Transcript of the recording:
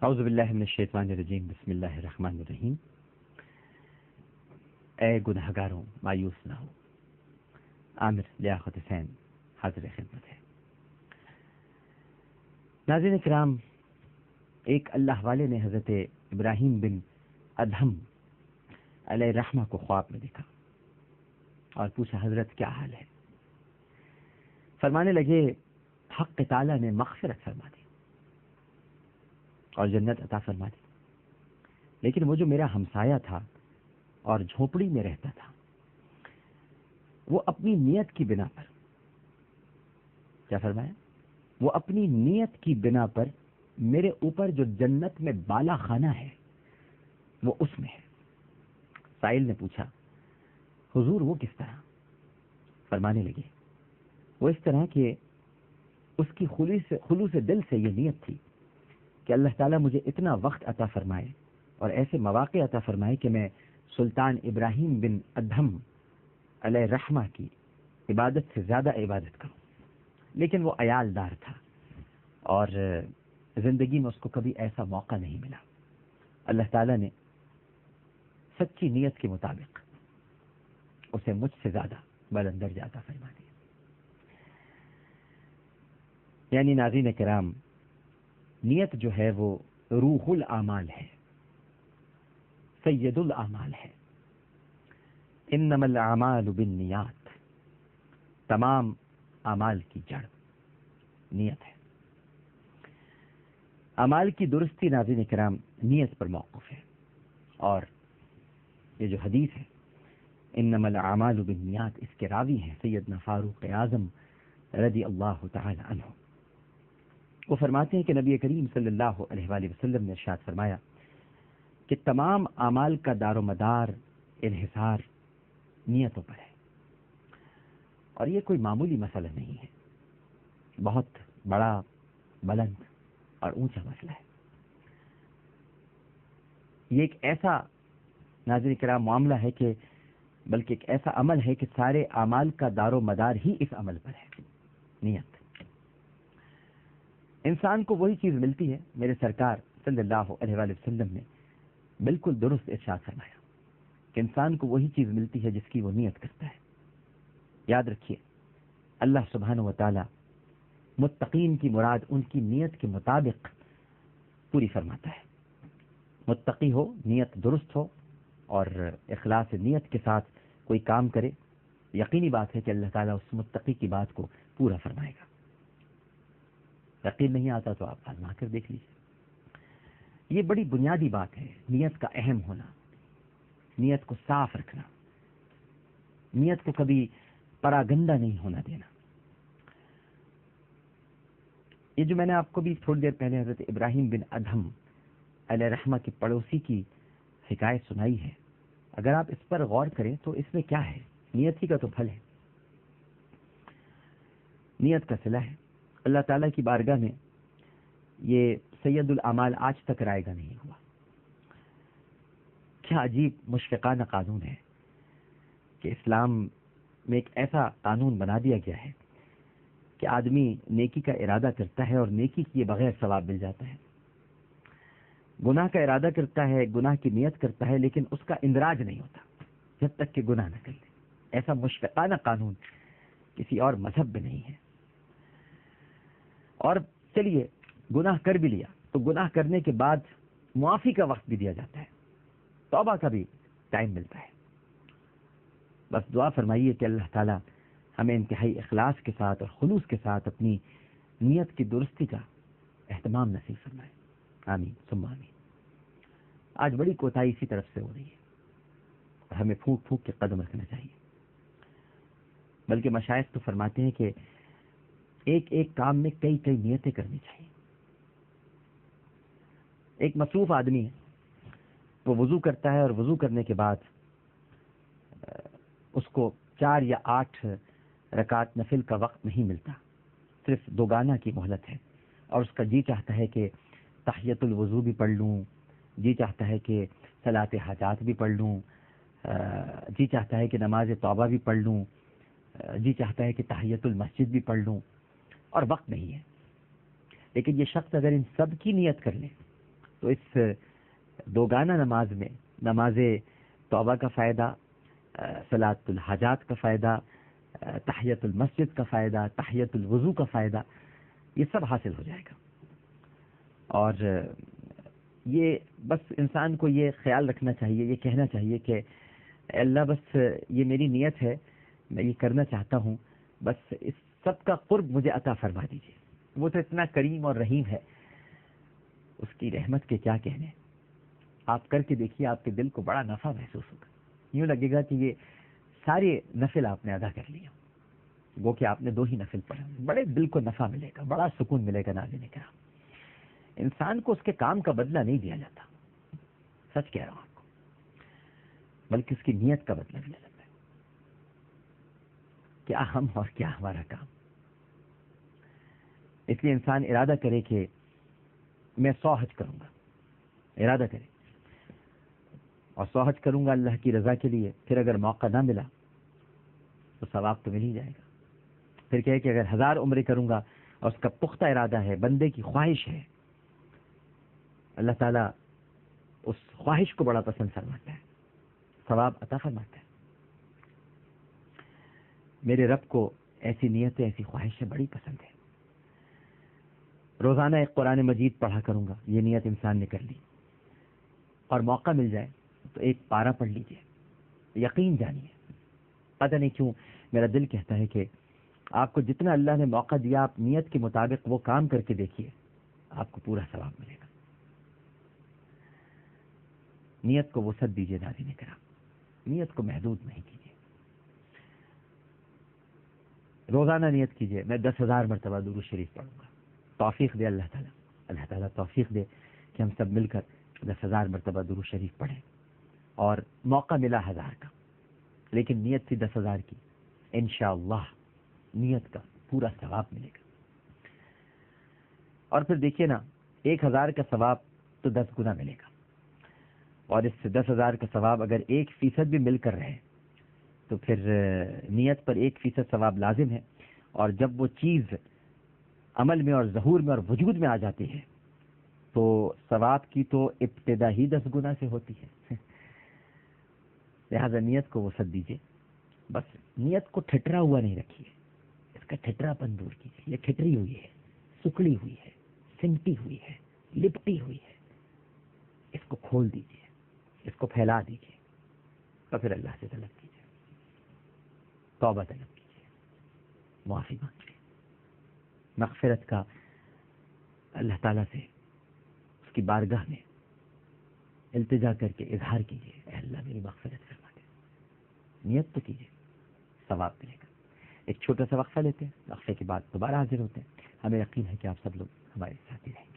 اعوذ باللہ من الشیطان الرجیم، بسم اللہ الرحمن الرحیم۔ اے گنہگاروں مایوس نہ ہو، عامر لیاقت حسین حاضر خدمت ہے۔ ناظرین کرام، ایک اللہ والے نے حضرت ابراہیم بن ادہم علیہ رحمہ کو خواب میں دیکھا اور پوچھا حضرت کیا حال ہے؟ فرمانے لگے حق تعالیٰ نے مغفرت فرما دی اور جنت عطا فرما دی، لیکن وہ جو میرا ہمسایہ تھا اور جھونپڑی میں رہتا تھا، وہ اپنی نیت کی بنا پر، کیا فرمایا؟ وہ اپنی نیت کی بنا پر میرے اوپر جو جنت میں بالا خانہ ہے وہ اس میں ہے۔ سائل نے پوچھا حضور وہ کس طرح؟ فرمانے لگے وہ اس طرح کہ اس کی خلوص دل سے یہ نیت تھی کہ اللہ تعالیٰ مجھے اتنا وقت عطا فرمائے اور ایسے مواقع عطا فرمائے کہ میں سلطان ابراہیم بن ادہم علیہ رحمہ کی عبادت سے زیادہ عبادت کروں۔ لیکن وہ عیال دار تھا اور زندگی میں اس کو کبھی ایسا موقع نہیں ملا۔ اللہ تعالیٰ نے سچی نیت کے مطابق اسے مجھ سے زیادہ بلند درجہ عطا فرما دیا۔ یعنی ناظرین کرام، نیت جو ہے وہ روح الاعمال ہے، سید الاعمال ہے۔ انما الاعمال بالنیات، تمام اعمال کی جڑ نیت ہے۔ اعمال کی درستی ناظرین کرام نیت پر موقف ہے، اور یہ جو حدیث ہے انما الاعمال بالنیات، اس کے راوی ہیں سیدنا فاروق اعظم رضی اللہ تعالی عنہ۔ وہ فرماتے ہیں کہ نبی کریم صلی اللہ علیہ وآلہ وسلم نے ارشاد فرمایا کہ تمام اعمال کا دار و مدار، انحصار نیتوں پر ہے، اور یہ کوئی معمولی مسئلہ نہیں ہے، بہت بڑا، بلند اور اونچا مسئلہ ہے۔ یہ ایک ایسا ناظرین کرام معاملہ ہے کہ بلکہ ایک ایسا عمل ہے کہ سارے اعمال کا دار و مدار ہی اس عمل پر ہے، نیت۔ انسان کو وہی چیز ملتی ہے، میرے سرکار صلی اللہ علیہ وآلہ وسلم نے بالکل درست ارشاد فرمایا کہ انسان کو وہی چیز ملتی ہے جس کی وہ نیت کرتا ہے۔ یاد رکھیے، اللہ سبحانہ و تعالی متقین کی مراد ان کی نیت کے مطابق پوری فرماتا ہے۔ متقی ہو، نیت درست ہو اور اخلاص نیت کے ساتھ کوئی کام کرے، یقینی بات ہے کہ اللہ تعالیٰ اس متقی کی بات کو پورا فرمائے گا۔ یقین نہیں آتا تو آپ آزما کر دیکھ لیجیے۔ یہ بڑی بنیادی بات ہے، نیت کا اہم ہونا، نیت کو صاف رکھنا، نیت کو کبھی پراگندہ نہیں ہونا دینا۔ یہ جو میں نے آپ کو بھی تھوڑی دیر پہلے حضرت ابراہیم بن ادہم علیہ رحمہ کے پڑوسی کی حکایت سنائی ہے، اگر آپ اس پر غور کریں تو اس میں کیا ہے؟ نیت ہی کا تو پھل ہے، نیت کا صلہ ہے۔ اللہ تعالیٰ کی بارگاہ میں یہ سید الاعمال آج تک رائیگاں نہیں ہوا۔ کیا عجیب مشفقانہ قانون ہے کہ اسلام میں ایک ایسا قانون بنا دیا گیا ہے کہ آدمی نیکی کا ارادہ کرتا ہے اور نیکی کیے بغیر ثواب مل جاتا ہے، گناہ کا ارادہ کرتا ہے، گناہ کی نیت کرتا ہے، لیکن اس کا اندراج نہیں ہوتا جب تک کہ گناہ نہ کر لے۔ ایسا مشفقانہ قانون کسی اور مذہب میں نہیں ہے۔ اور چلیے گناہ کر بھی لیا تو گناہ کرنے کے بعد معافی کا وقت بھی دیا جاتا ہے، توبہ کا بھی ٹائم ملتا ہے۔ بس دعا فرمائیے کہ اللہ تعالیٰ ہمیں انتہائی اخلاص کے ساتھ اور خلوص کے ساتھ اپنی نیت کی درستی کا اہتمام نصیب فرمائے، آمین ثم آمین۔ آج بڑی کوتاہی اسی طرف سے ہو رہی ہے اور ہمیں پھونک پھونک کے قدم رکھنا چاہیے۔ بلکہ مشائخ تو فرماتے ہیں کہ ایک ایک کام میں کئی کئی نیتیں کرنی چاہیے۔ ایک مصروف آدمی ہے، وہ وضو کرتا ہے اور وضو کرنے کے بعد اس کو 4 یا 8 رکعت نفل کا وقت نہیں ملتا، صرف 2 گانا کی مہلت ہے، اور اس کا جی چاہتا ہے کہ تحیۃ الوضو بھی پڑھ لوں، جی چاہتا ہے کہ صلاۃ حاجات بھی پڑھ لوں، جی چاہتا ہے کہ نماز توبہ بھی پڑھ لوں، جی چاہتا ہے کہ تحیۃ المسجد بھی پڑھ لوں، اور وقت نہیں ہے۔ لیکن یہ شخص اگر ان سب کی نیت کر لے تو اس دوگانہ نماز میں نماز توبہ کا فائدہ، صلاۃ الحاجات کا فائدہ، تحیت المسجد کا فائدہ، تحیت الوضو کا فائدہ، یہ سب حاصل ہو جائے گا. اور یہ بس انسان کو یہ خیال رکھنا چاہیے، یہ کہنا چاہیے کہ اے اللہ بس یہ میری نیت ہے، میں یہ کرنا چاہتا ہوں، بس اس سب کا قرب مجھے عطا فرما دیجیے. وہ تو اتنا کریم اور رحیم ہے، اس کی رحمت کے کیا کہنے. آپ کر کے دیکھیے، آپ کے دل کو بڑا نفع محسوس ہوگا. یوں لگے گا کہ یہ سارے نفل آپ نے ادا کر لیا، وہ کہ آپ نے 2 ہی نفل پڑھا. بڑے دل کو نفع ملے گا، بڑا سکون ملے گا. نازل کرام، انسان کو اس کے کام کا بدلہ نہیں دیا جاتا، سچ کہہ رہا ہوں آپ کو، بلکہ اس کی نیت کا بدلہ دیا جاتا ہے. کیا ہم اور کیا ہمارا کام. اس لیے انسان ارادہ کرے کہ میں 100 حج کروں گا، ارادہ کرے اور 100 حج کروں گا اللہ کی رضا کے لیے. پھر اگر موقع نہ ملا تو ثواب تو مل ہی جائے گا. پھر کہے کہ اگر 1000 عمرے کروں گا اور اس کا پختہ ارادہ ہے، بندے کی خواہش ہے، اللہ تعالیٰ اس خواہش کو بڑا پسند فرماتا ہے، ثواب عطا فرماتا ہے. میرے رب کو ایسی نیتیں، ایسی خواہشیں بڑی پسند ہیں. روزانہ ایک قرآن مجید پڑھا کروں گا، یہ نیت انسان نے کر لی، اور موقع مل جائے تو ایک پارہ پڑھ لیجئے. یقین جانیے، پتہ نہیں کیوں میرا دل کہتا ہے کہ آپ کو جتنا اللہ نے موقع دیا، آپ نیت کے مطابق وہ کام کر کے دیکھیے، آپ کو پورا ثواب ملے گا. نیت کو وسعت دیجیے. ناظرین کرام، نیت کو محدود نہیں کیجیے. روزانہ نیت کیجیے میں 10,000 مرتبہ درود شریف پڑھوں گا. توفیق دے اللہ تعالیٰ، اللہ تعالیٰ توفیق دے کہ ہم سب مل کر 10,000 مرتبہ درود شریف پڑھیں. اور موقع ملا 1000 کا، لیکن نیت تھی 10,000 کی، انشاءاللہ نیت کا پورا ثواب ملے گا. اور پھر دیکھیے نا، 1,000 کا ثواب تو 10 گنا ملے گا. اور اس 10,000 کا ثواب اگر 1% بھی مل کر رہے تو پھر نیت پر 1% ثواب لازم ہے. اور جب وہ چیز عمل میں اور ظہور میں اور وجود میں آ جاتی ہے تو ثواب کی تو ابتدا ہی 10 گنا سے ہوتی ہے. لہذا نیت کو وسعت دیجیے. بس نیت کو ٹھٹرا ہوا نہیں رکھیے، اس کا ٹھٹرا پن دور کیجیے. یہ ٹھٹری ہوئی ہے، سکڑی ہوئی ہے، سمٹی ہوئی ہے، لپٹی ہوئی ہے. اس کو کھول دیجیے، اس کو پھیلا دیجیے، اور پھر اللہ سے طلب کیجیے، توبہ طلب کیجیے، معافی مانگیے، مغفرت کا اللہ تعالیٰ سے اس کی بارگاہ میں التجا کر کے اظہار کیجیے، اے اللہ میری مغفرت فرما دے. نیت تو کیجیے، ثواب ملے گا. ایک چھوٹا سا وقفہ لیتے ہیں، وقفے کے بعد دوبارہ حاضر ہوتے ہیں. ہمیں یقین ہے کہ آپ سب لوگ ہمارے ساتھی رہیں.